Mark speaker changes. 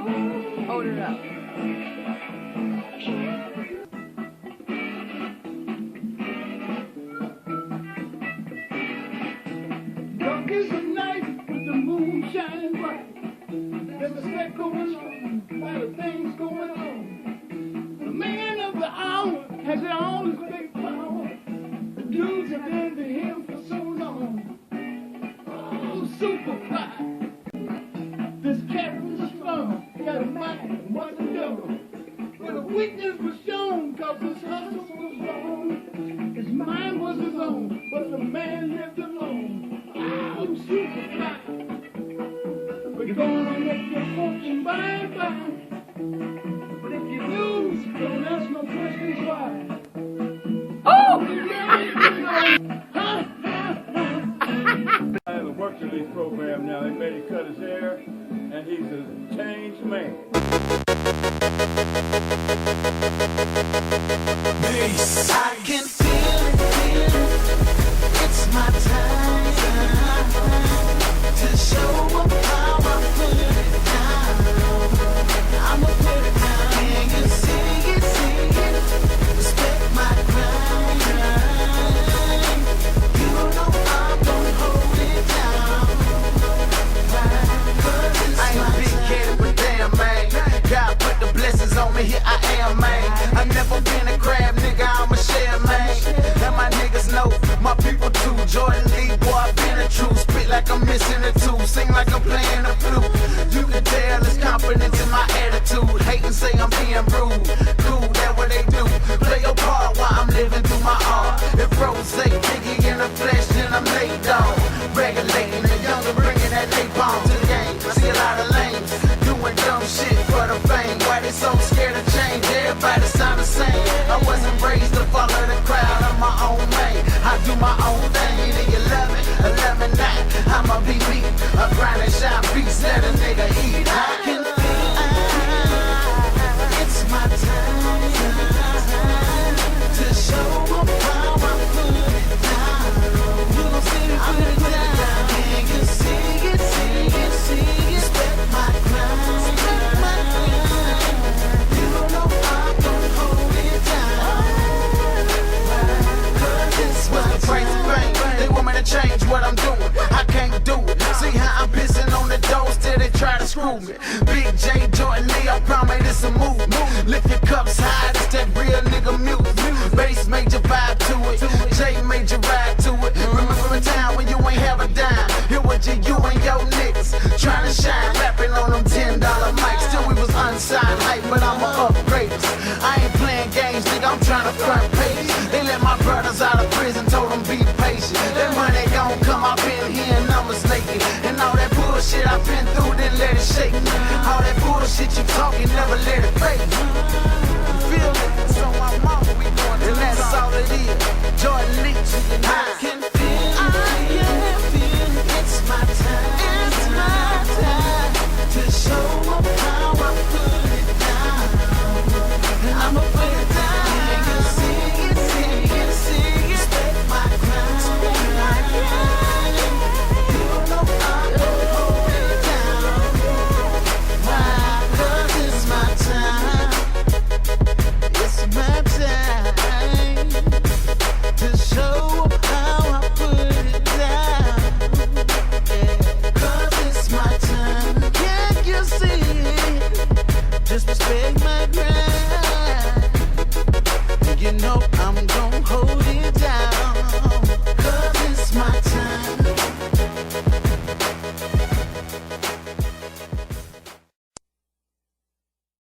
Speaker 1: Hold it up.
Speaker 2: Dark is the night with the moon shining bright. There's a set going on, a lot of things going on. The man of the hour has all his big power. The dudes have been to him for so long. Oh, Superfly. This cat was a slum, got a mind, wasn't dumb. But a weakness was shown, cause his hustle was wrong. His mind was his own, but the man lived alone. Oh, Superfly. We're gonna make your fortune by and by. But if you lose, don't ask no questions why.
Speaker 1: Oh!
Speaker 2: I have worked in these programs now. They made him cut his hair, and he's a changed man.
Speaker 3: I can feel it, it's my time to show them how I put it down. I'ma put it down. Can you see it, respect my grind. You know I'm gonna hold it down. I ain't big-headed, but damn, man, God put the blessings on me, here I am, man. I never been a crab, nigga, I'm a share, man. And my niggas know, my people too. Jordan Lee, boy, I been a true. Spit like I'm missing a tooth, sing like I'm playing a flute. You can tell there's confidence in my attitude. Hate and say I'm being rude. Cool, that's what they do. Play your part while I'm living through my art. If Rose, Biggie in the flesh, then I'm laid down. Regulating the younger, bringing that napalm to the game. See a lot of lanes doing dumb shit for the fame. Why they so scared to change? Everybody sound the same. I wasn't raised to follow the crowd. I'm my own man. I do my own thing. Either you love it or love me not. I'ma be me. A grind and shine beats that a nigga eat. I can feel it's my time to show them how I put it down. You gon' see me put it down. Can you see it? Respect my grind. You know I'm gonna hold it down. Cause it's my crazy thing. They want me to change what I'm doing. I can't do it. See how I'm pissing on the door, still they try to screw me. Big J, Jordan Lee, I promise it's a move. Lift your cups high, it's that real nigga music. Bass made you vibe to it, J made you ride to it. Remember a time when you ain't have a dime. Here what you and your niggas trying to shine, rapping on them $10 mics. Still we was unsigned hype, but I'm a upgrader. I ain't playing games, nigga, I'm trying to front page. They let my brothers out of prison, told them be patient. That money gon' come, I've been hearing numbers lately. And all that bullshit I've been through, then let it shake me. All that bullshit you talking, never let it fake me. You feel me? So I'm off, we going to, and that's all it is. Jordan Lee, I can feel it's my time. It's my time to show them how I put it down. I'ma put it down. Can you see it? Respect my grind. You know I'm gonna hold it down. Why? 'Cause it's my time. It's my time to show how I put it down. Yeah. 'Cause it's my time. Can't you see it? Just respect my grind.